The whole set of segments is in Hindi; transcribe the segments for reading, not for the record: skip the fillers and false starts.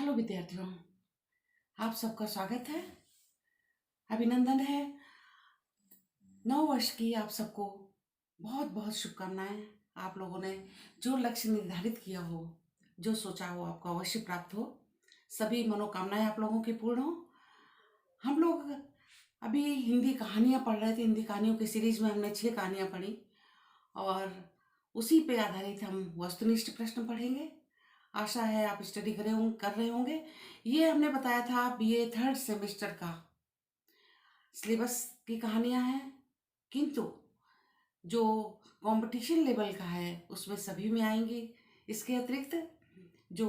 हेलो विद्यार्थियों, आप सबका स्वागत है। अभिनंदन है। नव वर्ष की आप सबको बहुत बहुत शुभकामनाएं। आप लोगों ने जो लक्ष्य निर्धारित किया हो, जो सोचा हो, आपको अवश्य प्राप्त हो। सभी मनोकामनाएं आप लोगों की पूर्ण हो। हम लोग अभी हिंदी कहानियां पढ़ रहे थे। हिंदी कहानियों की सीरीज में हमने 6 कहानियां पढ़ी और उसी पे आधारित हम वस्तुनिष्ठ प्रश्न पढ़ेंगे। आशा है आप स्टडी कर रहे होंगे। ये हमने बताया था बीए 3rd सेमेस्टर का सिलेबस की कहानियां हैं, किंतु जो कंपटीशन लेवल का है उसमें सभी में आएंगी। इसके अतिरिक्त जो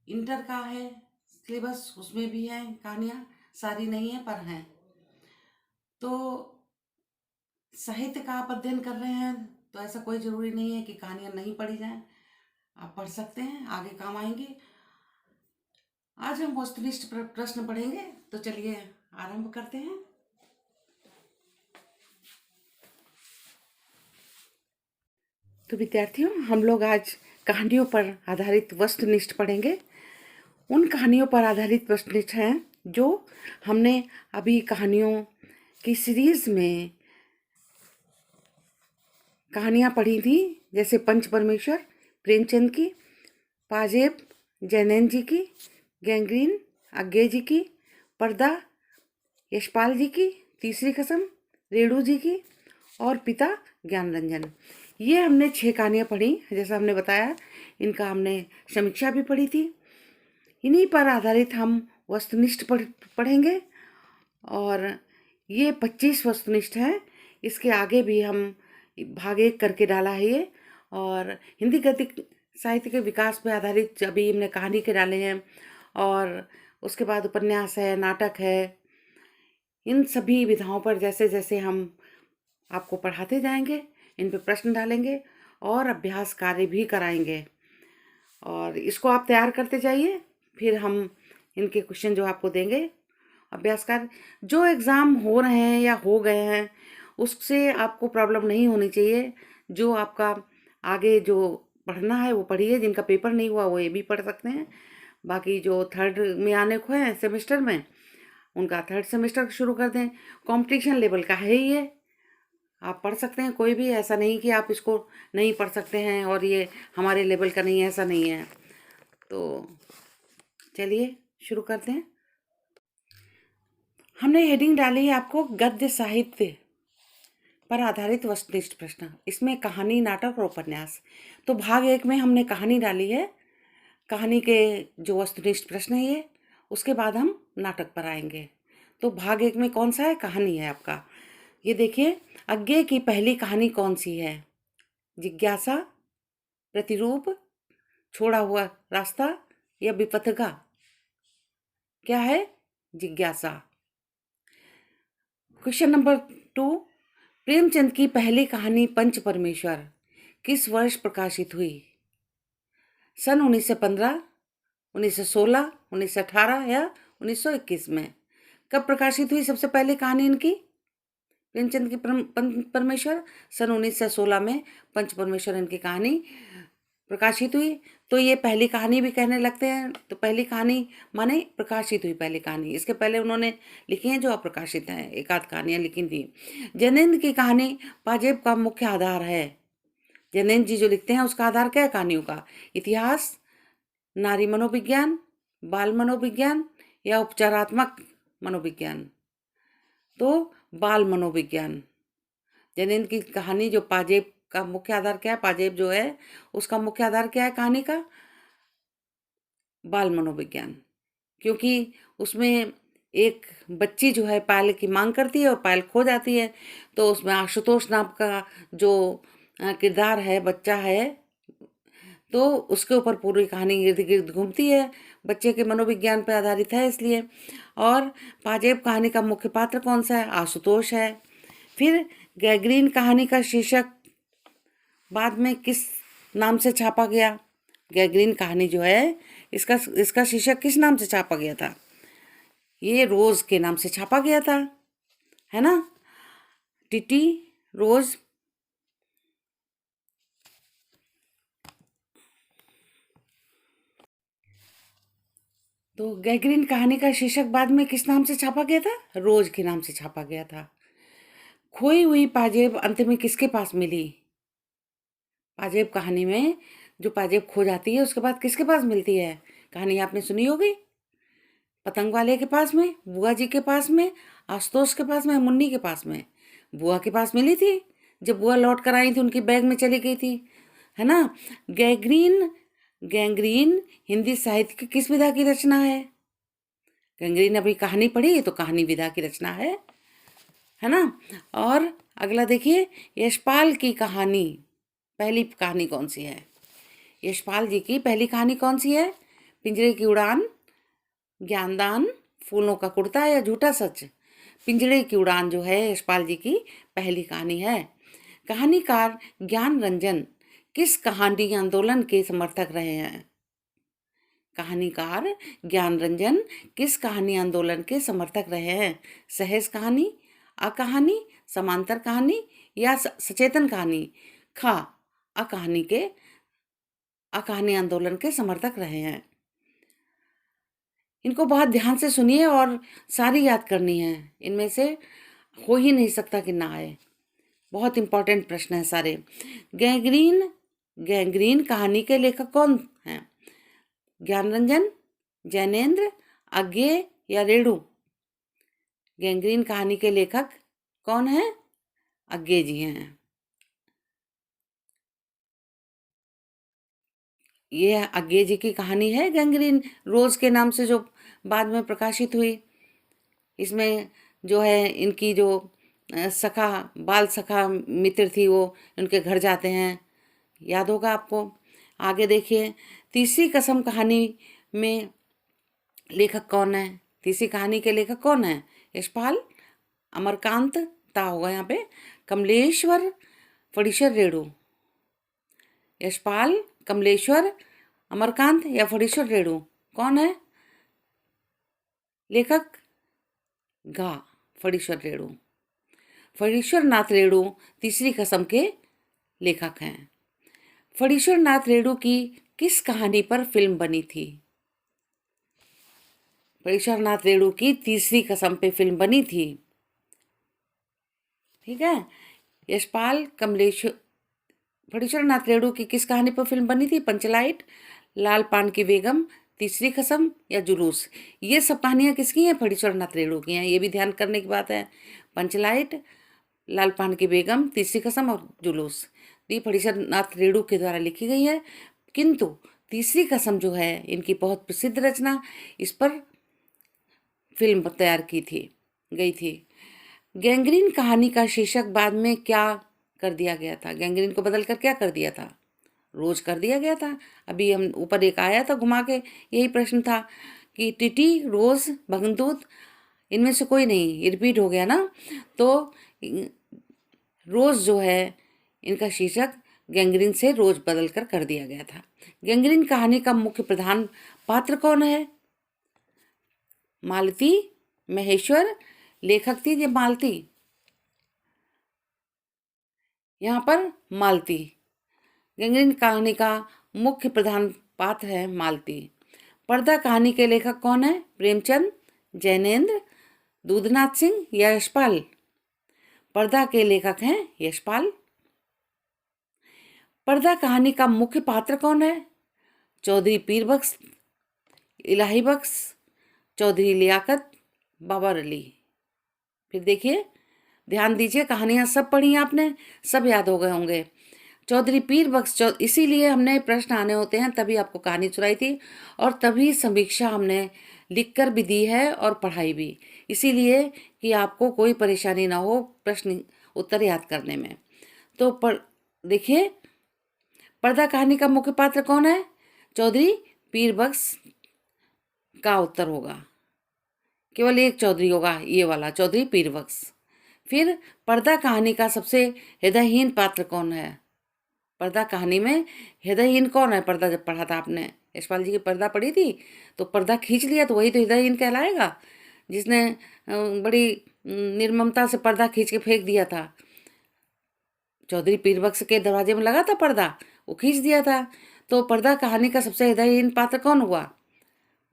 इंटर का है सिलेबस उसमें भी हैं कहानियां, सारी नहीं है पर हैं। तो साहित्य का आप अध्ययन कर रहे हैं तो ऐसा कोई ज़रूरी नहीं है कि कहानियां नहीं पढ़ी जाएं। आप पढ़ सकते हैं, आगे काम आएंगी। आज हम वस्तुनिष्ठ प्रश्न पढ़ेंगे, तो चलिए आरंभ करते हैं। तो विद्यार्थियों, हम लोग आज कहानियों पर आधारित वस्तुनिष्ठ पढ़ेंगे। उन कहानियों पर आधारित वस्तुनिष्ठ हैं जो हमने अभी कहानियों की सीरीज में कहानियाँ पढ़ी थी, जैसे पंच परमेश्वर प्रेमचंद की, पाजेब जैनैन जी की, गैंग्रीन अज्ञे जी की, पर्दा यशपाल जी की, तीसरी कसम रेणु जी की और पिता ज्ञान रंजन। ये हमने 6 कहानियाँ पढ़ी। जैसा हमने बताया, इनका हमने समीक्षा भी पढ़ी थी। इन्हीं पर आधारित हम वस्तुनिष्ठ पढ़ेंगे और ये 25 वस्तुनिष्ठ हैं। इसके आगे भी हम भाग 1 करके डाला है ये। और हिंदी गद्य साहित्य के विकास पर आधारित अभी हमने कहानी के डाले हैं, और उसके बाद उपन्यास है, नाटक है। इन सभी विधाओं पर जैसे जैसे हम आपको पढ़ाते जाएंगे, इन पे प्रश्न डालेंगे और अभ्यास कार्य भी कराएंगे, और इसको आप तैयार करते जाइए। फिर हम इनके क्वेश्चन जो आपको देंगे, अभ्यास कार्य जो एग्ज़ाम हो रहे हैं या हो गए हैं उससे आपको प्रॉब्लम नहीं होनी चाहिए। जो आपका आगे जो पढ़ना है वो पढ़िए, जिनका पेपर नहीं हुआ वो ये भी पढ़ सकते हैं। बाकी जो 3rd में आने को है सेमेस्टर में, उनका 3rd सेमेस्टर शुरू कर दें। कंपटीशन लेवल का है ये, आप पढ़ सकते हैं। कोई भी ऐसा नहीं कि आप इसको नहीं पढ़ सकते हैं और ये हमारे लेवल का नहीं है, ऐसा नहीं है। तो चलिए शुरू करते हैं। हमने हेडिंग डाली है आपको गद्य साहित्य पर आधारित वस्तुनिष्ठ प्रश्न। इसमें कहानी, नाटक और उपन्यास। तो भाग 1 में हमने कहानी डाली है, कहानी के जो वस्तुनिष्ठ प्रश्न है ये। उसके बाद हम नाटक पर आएंगे। तो भाग 1 में कौन सा है? कहानी है आपका। ये देखिए, अज्ञे की पहली कहानी कौन सी है? जिज्ञासा, प्रतिरूप, छोड़ा हुआ रास्ता या विपथगा? क्या है? जिज्ञासा। क्वेश्चन नंबर 2, प्रेमचंद की पहली कहानी पंच परमेश्वर किस वर्ष प्रकाशित हुई? सन 1915, 1916, 1918 या 1921 में? कब प्रकाशित हुई सबसे पहली कहानी इनकी? प्रेमचंद की परमेश्वर सन 1916 में पंच परमेश्वर इनकी कहानी प्रकाशित हुई। तो ये पहली कहानी भी कहने लगते हैं। तो पहली कहानी माने प्रकाशित हुई पहली कहानी। इसके पहले उन्होंने लिखी हैं जो अप्रकाशित हैं, एक आध कहानियाँ लिखी थी। जैनेन्द्र की कहानी पाजेब का मुख्य आधार है। जैनेन्द्र जी जो लिखते हैं उसका आधार क्या है कहानियों का? इतिहास, नारी मनोविज्ञान, बाल मनोविज्ञान या उपचारात्मक मनोविज्ञान? तो बाल मनोविज्ञान। जैनेन्द्र की कहानी जो पाजेब का मुख्य आधार क्या है? पाजेब जो है उसका मुख्य आधार क्या है कहानी का? बाल मनोविज्ञान। क्योंकि उसमें एक बच्ची जो है पायल की मांग करती है और पायल खो जाती है। तो उसमें आशुतोष नाम का जो किरदार है, बच्चा है, तो उसके ऊपर पूरी कहानी इर्द गिर्द घूमती है। बच्चे के मनोविज्ञान पर आधारित है इसलिए। और पाजेब कहानी का मुख्य पात्र कौन सा है? आशुतोष है। फिर गैंग्रीन कहानी का शीर्षक बाद में किस नाम से छापा गया? गैंग्रीन कहानी जो है इसका शीर्षक किस नाम से छापा गया था? ये रोज के नाम से छापा गया था, है ना? टिटी, रोज। तो गैगरीन कहानी का शीर्षक बाद में किस नाम से छापा गया था? रोज के नाम से छापा गया था। खोई हुई पाजेब अंत में किसके पास मिली? पाजेब कहानी में जो पाजेब खो जाती है उसके बाद किसके पास मिलती है? कहानी आपने सुनी होगी। पतंग वाले के पास में, बुआ जी के पास में, आशुतोष के पास में, मुन्नी के पास में। बुआ के पास मिली थी जब बुआ लौट कर आई थी, उनकी बैग में चली गई थी, है ना। गैंग्रीन गैंग्रीन हिंदी साहित्य की किस विधा की रचना है? गैंग्रीन अभी कहानी पढ़ी तो कहानी विधा की रचना है ना। और अगला देखिए, यशपाल की कहानी, पहली कहानी कौन सी है? यशपाल जी की पहली कहानी कौन सी है? पिंजरे की उड़ान, ज्ञानदान, फूलों का कुर्ता या झूठा सच? पिंजरे की उड़ान जो है यशपाल जी की पहली कहानी है। कहानीकार ज्ञान रंजन किस कहानी आंदोलन के समर्थक रहे हैं? कहानीकार ज्ञान रंजन किस कहानी आंदोलन के समर्थक रहे हैं? सहज कहानी, अकहानी, समांतर कहानी या सचेतन कहानी? खा अकहानी आंदोलन के समर्थक रहे हैं। इनको बहुत ध्यान से सुनिए और सारी याद करनी है, इनमें से हो ही नहीं सकता कि ना आए। बहुत इंपॉर्टेंट प्रश्न है सारे। गैंग्रीन कहानी के लेखक कौन हैं? ज्ञानरंजन, जैनेन्द्र, अज्ञेय या रेणु? गैंग्रीन कहानी के लेखक कौन है? अज्ञेय जी हैं। ये अज्ञेय जी की कहानी है गैंग्रीन, रोज के नाम से जो बाद में प्रकाशित हुई। इसमें जो है इनकी जो सखा, बाल सखा मित्र थी, वो उनके घर जाते हैं, याद होगा आपको। आगे देखिए, तीसरी कसम कहानी में लेखक कौन है? तीसरी कहानी के लेखक कौन है? यशपाल, अमरकांत, ता होगा यहाँ पे, कमलेश्वर, फणीश्वर रेणु? यशपाल, कमलेश्वर, अमरकांत या फणीश्वर रेणु, कौन है लेखक? घा, फणीश्वर रेणु। फणीश्वर नाथ रेणु तीसरी कसम के लेखक हैं। फणीश्वर नाथ रेणु की किस कहानी पर फिल्म बनी थी? फणीश्वर नाथ रेणु की तीसरी कसम पे फिल्म बनी थी, ठीक है। यशपाल, कमलेश्वर, फणीश्वर नाथ रेणु की किस कहानी पर फिल्म बनी थी? पंचलाइट, लाल पान की बेगम, तीसरी कसम या जुलूस? ये सब कहानियां किसकी हैं? फणीश्वर नाथ रेणु की हैं, ये भी ध्यान करने की बात है। पंचलाइट, लाल पान की बेगम, तीसरी कसम और जुलूस, दी फणीश्वर नाथ रेणु के द्वारा लिखी गई है। किंतु तीसरी कसम जो है इनकी बहुत प्रसिद्ध रचना, इस पर फिल्म तैयार की थी, गई थी। गैंग्रीन कहानी का शीर्षक बाद में क्या कर दिया गया था? गैंग्रीन को बदल कर क्या कर दिया था? रोज कर दिया गया था। अभी हम ऊपर एक आया था घुमा के, यही प्रश्न था कि टीटी, रोज, भगनदूत, इनमें से कोई नहीं, ये रिपीट हो गया ना। तो रोज जो है इनका शीर्षक गैंग्रीन से रोज बदल कर दिया गया था। गैंग्रीन कहानी का मुख्य प्रधान पात्र कौन है? मालती, महेश्वर, लेखक थी ये मालती, यहाँ पर मालती। गैंग्रीन कहानी का मुख्य प्रधान पात्र है मालती। पर्दा कहानी के लेखक कौन है? प्रेमचंद, जैनेन्द्र, दूधनाथ सिंह या यशपाल? पर्दा के लेखक हैं यशपाल। पर्दा कहानी का मुख्य पात्र कौन है? चौधरी पीर बख्श, इलाही बख्श, चौधरी लियाकत, बाबर अली। फिर देखिए, ध्यान दीजिए, कहानियां सब पढ़ी आपने, सब याद हो गए होंगे। चौधरी पीर बख्श, इसीलिए हमने प्रश्न आने होते हैं, तभी आपको कहानी सुनाई थी और तभी समीक्षा हमने लिखकर भी दी है और पढ़ाई भी, इसीलिए कि आपको कोई परेशानी ना हो प्रश्न उत्तर याद करने में। तो देखिए, पर्दा कहानी का मुख्य पात्र कौन है? चौधरी पीर बख्श का उत्तर होगा, केवल एक चौधरी होगा, ये वाला चौधरी पीर बख्श। फिर पर्दा कहानी का सबसे हृदयहीन पात्र कौन है? पर्दा कहानी में हृदयहीन कौन है? पर्दा जब पढ़ा था आपने, यशपाल जी की पर्दा पढ़ी थी, तो पर्दा खींच लिया तो वही तो हृदयहीन कहलाएगा, जिसने बड़ी निर्ममता से पर्दा खींच के फेंक दिया था। चौधरी पीर बख्श के दरवाजे में लगा था पर्दा, वो खींच दिया था, तो पर्दा कहानी का सबसे हृदयहीन पात्र कौन हुआ?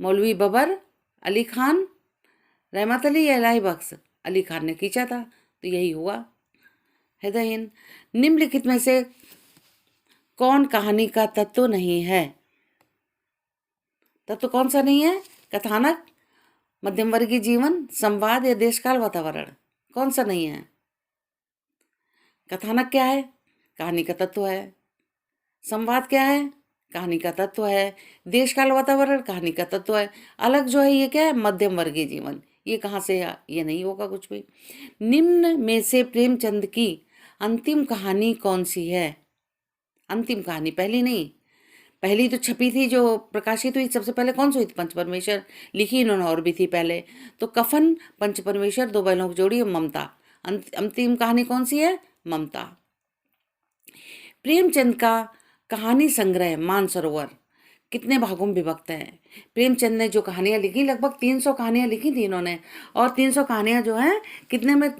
मौलवी बबर, अली खान, रहमत अली या इलाही बख्श? अली खान ने खींचा था, तो यही हुआ। हिदायन, निम्नलिखित में से कौन कहानी का तत्व नहीं है? तत्व कौन सा नहीं है? कथानक, मध्यम वर्गीय जीवन, संवाद या देशकाल वातावरण? कौन सा नहीं है? कथानक क्या है? कहानी का तत्व है। संवाद क्या है? कहानी का तत्व है। देशकाल वातावरण कहानी का तत्व है। अलग जो है ये क्या है? मध्यम वर्गीय जीवन। ये कहाँ से है? ये नहीं होगा कुछ भी। निम्न में से प्रेमचंद की अंतिम कहानी कौन सी है? अंतिम कहानी, पहली नहीं। पहली तो छपी थी, जो प्रकाशित हुई सबसे पहले कौन सी हुई थी? पंचपरमेश्वर। लिखी इन्होंने और भी थी पहले। तो कफन, पंचपरमेश्वर, दो बैलों की जोड़ी और ममता। अंतिम कहानी कौन सी है? ममता। प्रेमचंद का कहानी संग्रह मानसरोवर कितने भागों में विभक्त है? प्रेमचंद ने जो कहानियां लिखी, लगभग 300 कहानियां लिखी थी इन्होंने, और 300 कहानियां जो हैं कितने में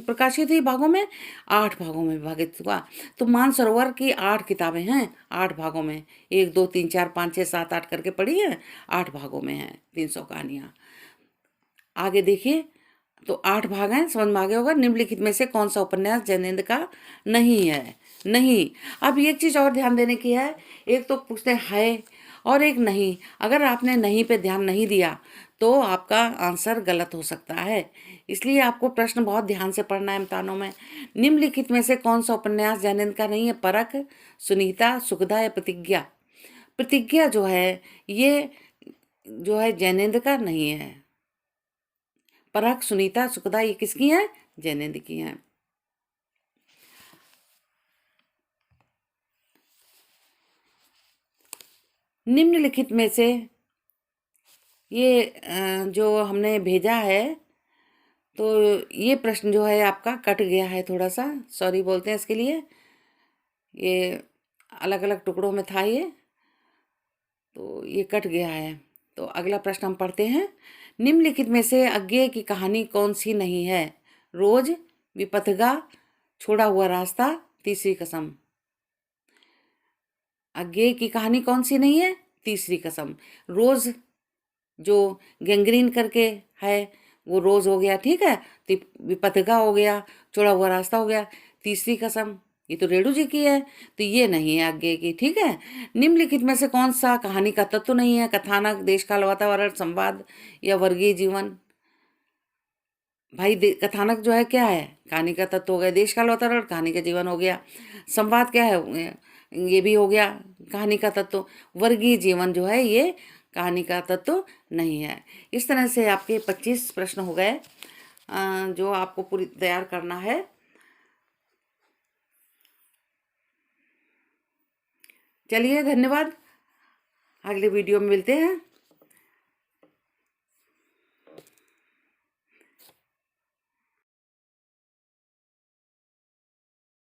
प्रकाशित हुई भागों में? 8 भागों में विभाजित हुआ। तो मानसरोवर की 8 किताबें हैं, 8 भागों में। 1 2 3 4 5 6 7 8 करके पढ़ी है, 8 भागों में है 300 कहानियां। आगे देखिए, तो 8 भाग हैं, समझ में आ गया होगा। निम्नलिखित में से कौन सा उपन्यास जैनेंद्र का नहीं है? नहीं। अब एक चीज और ध्यान देने की है, एक तो पूछते है और एक नहीं। अगर आपने नहीं पे ध्यान नहीं दिया तो आपका आंसर गलत हो सकता है, इसलिए आपको प्रश्न बहुत ध्यान से पढ़ना है इम्तिहानों में। निम्नलिखित में से कौन सा उपन्यास जैनेंद्र का नहीं है? परख, सुनीता, सुखदा या प्रतिज्ञा? प्रतिज्ञा जो है ये जो है जैनेंद्र का नहीं है। परख, सुनीता, सुखदा ये किसकी हैं? जैनेंद्र की हैं। निम्नलिखित में से ये जो हमने भेजा है, तो ये प्रश्न जो है आपका कट गया है थोड़ा सा, सॉरी बोलते हैं इसके लिए। ये अलग अलग टुकड़ों में था ये, तो ये कट गया है। तो अगला प्रश्न हम पढ़ते हैं। निम्नलिखित में से अज्ञेय की कहानी कौन सी नहीं है? रोज, विपथगा, छोड़ा हुआ रास्ता, तीसरी कसम? अज्ञेय की कहानी कौन सी नहीं है? तीसरी कसम। रोज जो गैंग्रीन करके है वो रोज हो गया, ठीक है। तो विपथगा हो गया, छोड़ा हुआ रास्ता हो गया, तीसरी कसम ये तो रेणु जी की है, तो ये नहीं है अज्ञेय की, ठीक है। निम्नलिखित में से कौन सा कहानी का तत्व नहीं है? कथानक, देशकाल वातावरण, संवाद या वर्गीय जीवन? भाई कथानक जो है क्या है? कहानी का तत्व हो गया। देशकाल वातावरण कहानी का जीवन हो गया। संवाद क्या है? ये भी हो गया कहानी का तत्व। वर्गीय जीवन जो है ये कहानी का तत्व नहीं है। इस तरह से आपके 25 प्रश्न हो गए जो आपको पूरी तैयार करना है। चलिए, धन्यवाद। अगले वीडियो में मिलते हैं।